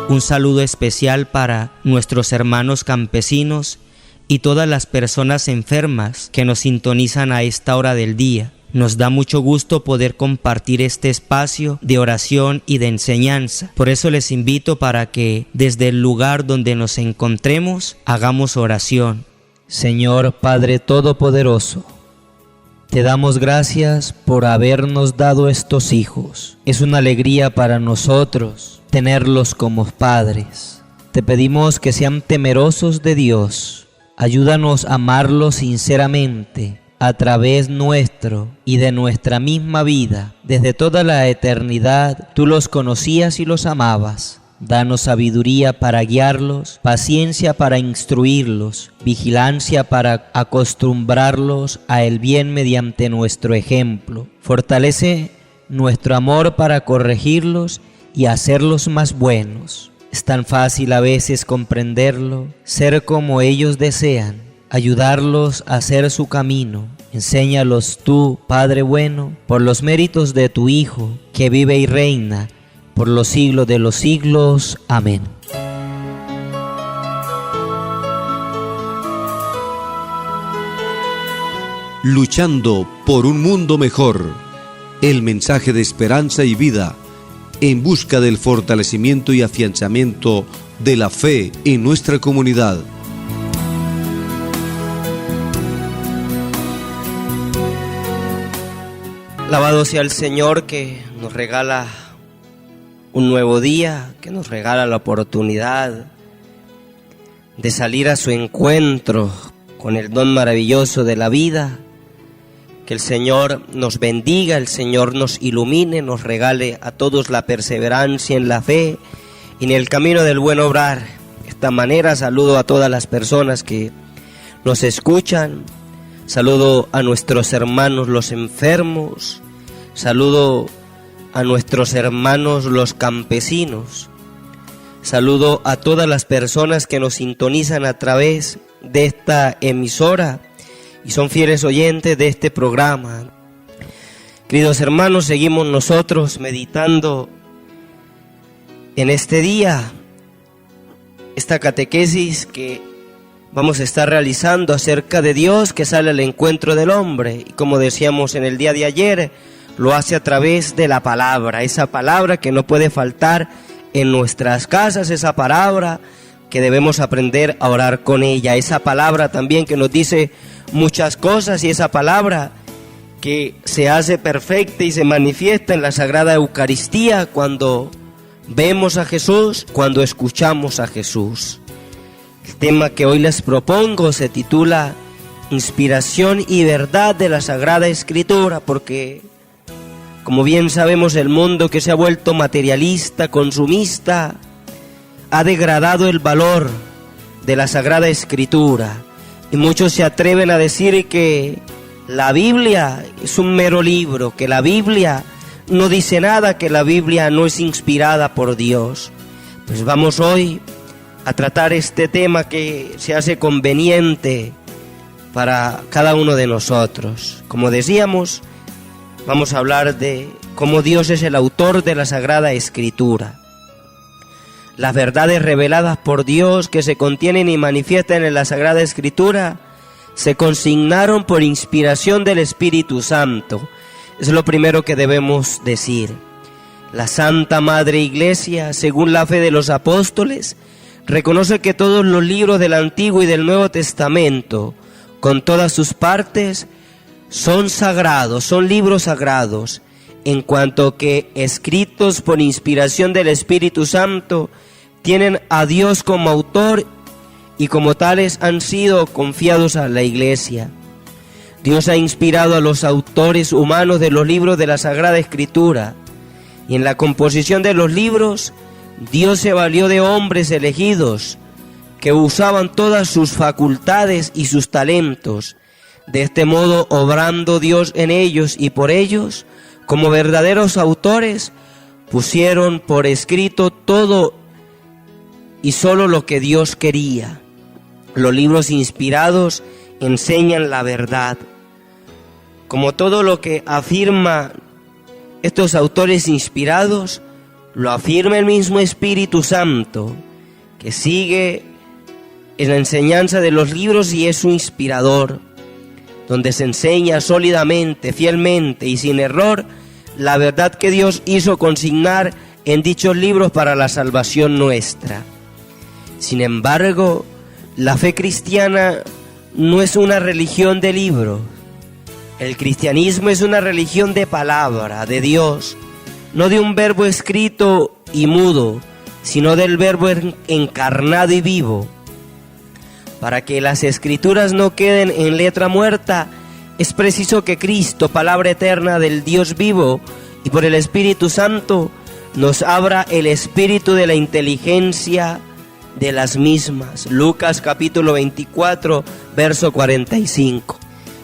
Un saludo especial para nuestros hermanos campesinos y todas las personas enfermas que nos sintonizan a esta hora del día. Nos da mucho gusto poder compartir este espacio de oración y de enseñanza. Por eso les invito para que desde el lugar donde nos encontremos hagamos oración. Señor Padre Todopoderoso, te damos gracias por habernos dado estos hijos. Es una alegría para nosotros tenerlos como padres. Te pedimos que sean temerosos de Dios. Ayúdanos a amarlos sinceramente a través nuestro y de nuestra misma vida. Desde toda la eternidad tú los conocías y los amabas. Danos sabiduría para guiarlos, paciencia para instruirlos, vigilancia para acostumbrarlos a el bien mediante nuestro ejemplo. Fortalece nuestro amor para corregirlos y hacerlos más buenos. Es tan fácil a veces comprenderlo, ser como ellos desean, ayudarlos a hacer su camino. Enséñalos tú, Padre bueno, por los méritos de tu Hijo, que vive y reina por los siglos de los siglos. Amén. Luchando por un mundo mejor, el mensaje de esperanza y vida en busca del fortalecimiento y afianzamiento de la fe en nuestra comunidad. Alabado sea el Señor que nos regala un nuevo día, que nos regala la oportunidad de salir a su encuentro con el don maravilloso de la vida. Que el Señor nos bendiga, el Señor nos ilumine, nos regale a todos la perseverancia en la fe y en el camino del buen obrar. De esta manera saludo a todas las personas que nos escuchan, saludo a nuestros hermanos los enfermos, saludo a nuestros hermanos los campesinos, saludo a todas las personas que nos sintonizan a través de esta emisora y son fieles oyentes de este programa. Queridos hermanos, seguimos nosotros meditando en este día esta catequesis que vamos a estar realizando acerca de Dios que sale al encuentro del hombre. Y como decíamos en el día de ayer, lo hace a través de la palabra, esa palabra que no puede faltar en nuestras casas, esa palabra que debemos aprender a orar con ella, esa palabra también que nos dice muchas cosas y esa palabra que se hace perfecta y se manifiesta en la Sagrada Eucaristía cuando vemos a Jesús, cuando escuchamos a Jesús. El tema que hoy les propongo se titula Inspiración y verdad de la Sagrada Escritura, porque como bien sabemos, el mundo que se ha vuelto materialista, consumista, ha degradado el valor de la Sagrada Escritura. Y muchos se atreven a decir que la Biblia es un mero libro, que la Biblia no dice nada, que la Biblia no es inspirada por Dios. Pues vamos hoy a tratar este tema que se hace conveniente para cada uno de nosotros. Como decíamos, vamos a hablar de cómo Dios es el autor de la Sagrada Escritura. Las verdades reveladas por Dios que se contienen y manifiestan en la Sagrada Escritura se consignaron por inspiración del Espíritu Santo. Es lo primero que debemos decir. La Santa Madre Iglesia, según la fe de los apóstoles, reconoce que todos los libros del Antiguo y del Nuevo Testamento, con todas sus partes, son sagrados, son libros sagrados, en cuanto que escritos por inspiración del Espíritu Santo, tienen a Dios como autor y como tales han sido confiados a la Iglesia. Dios ha inspirado a los autores humanos de los libros de la Sagrada Escritura, y en la composición de los libros, Dios se valió de hombres elegidos que usaban todas sus facultades y sus talentos. De este modo, obrando Dios en ellos y por ellos, como verdaderos autores, pusieron por escrito todo y solo lo que Dios quería. Los libros inspirados enseñan la verdad. Como todo lo que afirma estos autores inspirados, lo afirma el mismo Espíritu Santo, que sigue en la enseñanza de los libros y es su inspirador, donde se enseña sólidamente, fielmente y sin error la verdad que Dios hizo consignar en dichos libros para la salvación nuestra. Sin embargo, la fe cristiana no es una religión de libros. El cristianismo es una religión de palabra, de Dios, no de un verbo escrito y mudo, sino del verbo encarnado y vivo. Para que las escrituras no queden en letra muerta, es preciso que Cristo, palabra eterna del Dios vivo, y por el Espíritu Santo, nos abra el espíritu de la inteligencia de las mismas. Lucas capítulo 24, verso 45.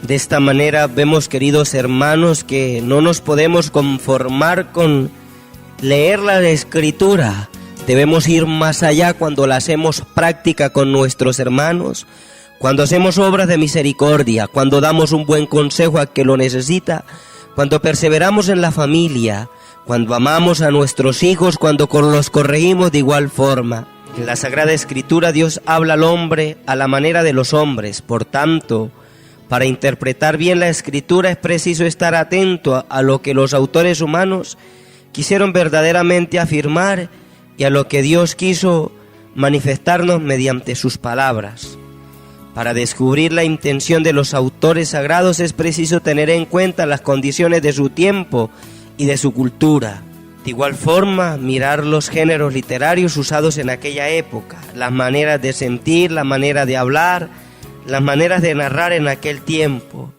De esta manera vemos, queridos hermanos, que no nos podemos conformar con leer la Escritura. Debemos ir más allá cuando la hacemos práctica con nuestros hermanos, cuando hacemos obras de misericordia, cuando damos un buen consejo a que lo necesita, cuando perseveramos en la familia, cuando amamos a nuestros hijos, cuando los corregimos de igual forma. En la Sagrada Escritura Dios habla al hombre a la manera de los hombres. Por tanto, para interpretar bien la Escritura es preciso estar atento a lo que los autores humanos quisieron verdaderamente afirmar y a lo que Dios quiso manifestarnos mediante sus palabras. Para descubrir la intención de los autores sagrados es preciso tener en cuenta las condiciones de su tiempo y de su cultura. De igual forma, mirar los géneros literarios usados en aquella época, las maneras de sentir, la manera de hablar, las maneras de narrar en aquel tiempo,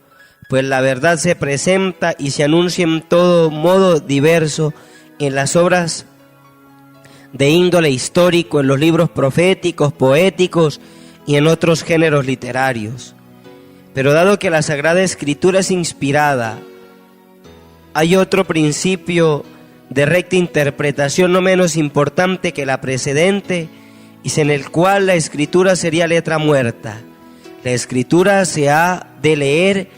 pues la verdad se presenta y se anuncia en todo modo diverso en las obras de índole histórico, en los libros proféticos, poéticos y en otros géneros literarios. Pero dado que la Sagrada Escritura es inspirada, hay otro principio de recta interpretación no menos importante que la precedente, y en el cual la Escritura sería letra muerta. La Escritura se ha de leer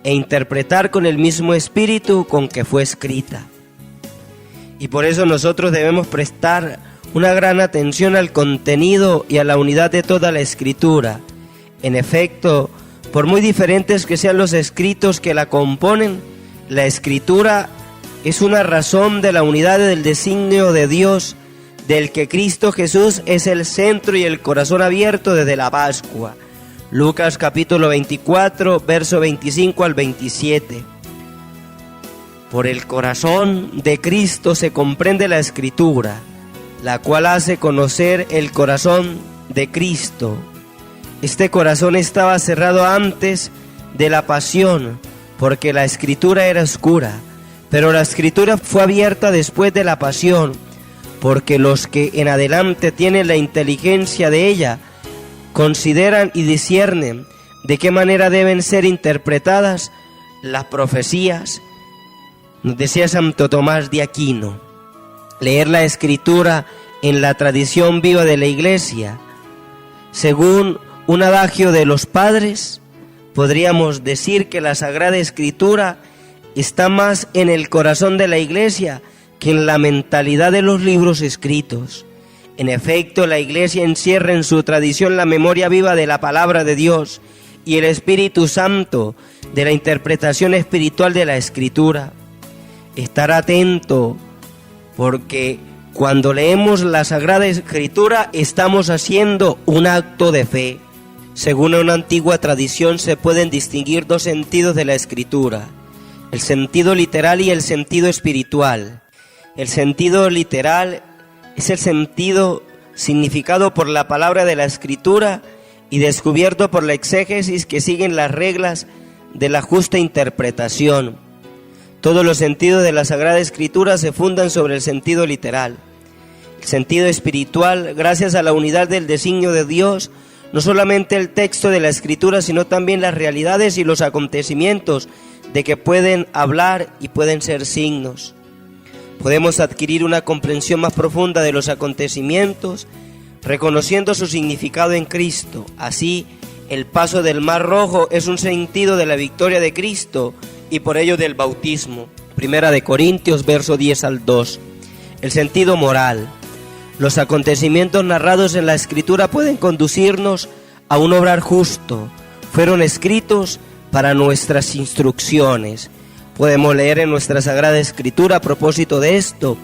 e interpretar con el mismo espíritu con que fue escrita. Y por eso nosotros debemos prestar una gran atención al contenido y a la unidad de toda la Escritura. En efecto, por muy diferentes que sean los escritos que la componen, la Escritura es una razón de la unidad del designio de Dios, del que Cristo Jesús es el centro y el corazón abierto desde la Pascua. Lucas capítulo 24, verso 25 al 27. Por el corazón de Cristo se comprende la Escritura, la cual hace conocer el corazón de Cristo. Este corazón estaba cerrado antes de la pasión, porque la Escritura era oscura, pero la Escritura fue abierta después de la pasión, porque los que en adelante tienen la inteligencia de ella, consideran y disciernen de qué manera deben ser interpretadas las profecías. Nos decía Santo Tomás de Aquino, leer la Escritura en la tradición viva de la Iglesia, según un adagio de los padres, podríamos decir que la Sagrada Escritura está más en el corazón de la Iglesia que en la mentalidad de los libros escritos. En efecto, la Iglesia encierra en su tradición la memoria viva de la palabra de Dios y el Espíritu Santo de la interpretación espiritual de la Escritura. Estar atento, porque cuando leemos la Sagrada Escritura estamos haciendo un acto de fe. Según una antigua tradición se pueden distinguir dos sentidos de la Escritura, el sentido literal y el sentido espiritual. El sentido literal es el sentido significado por la palabra de la Escritura y descubierto por la exégesis que siguen las reglas de la justa interpretación. Todos los sentidos de la Sagrada Escritura se fundan sobre el sentido literal. El sentido espiritual, gracias a la unidad del designio de Dios, no solamente el texto de la Escritura, sino también las realidades y los acontecimientos de que pueden hablar y pueden ser signos. Podemos adquirir una comprensión más profunda de los acontecimientos, reconociendo su significado en Cristo. Así, el paso del Mar Rojo es un sentido de la victoria de Cristo y por ello del bautismo. Primera de Corintios, verso 10 al 2. El sentido moral. Los acontecimientos narrados en la Escritura pueden conducirnos a un obrar justo. Fueron escritos para nuestras instrucciones. Podemos leer en nuestra Sagrada Escritura a propósito de esto,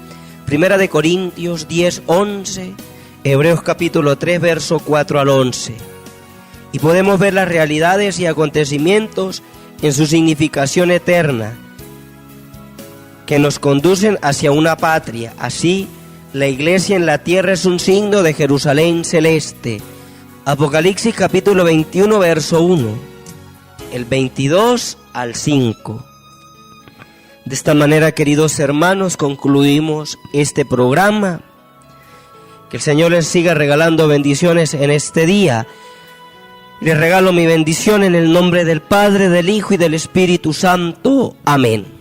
1 Corintios 10, 11, Hebreos capítulo 3, verso 4 al 11. Y podemos ver las realidades y acontecimientos en su significación eterna, que nos conducen hacia una patria. Así, la iglesia en la tierra es un signo de Jerusalén celeste. Apocalipsis capítulo 21, verso 1, el 22 al 5. De esta manera, queridos hermanos, concluimos este programa. Que el Señor les siga regalando bendiciones en este día. Les regalo mi bendición en el nombre del Padre, del Hijo y del Espíritu Santo. Amén.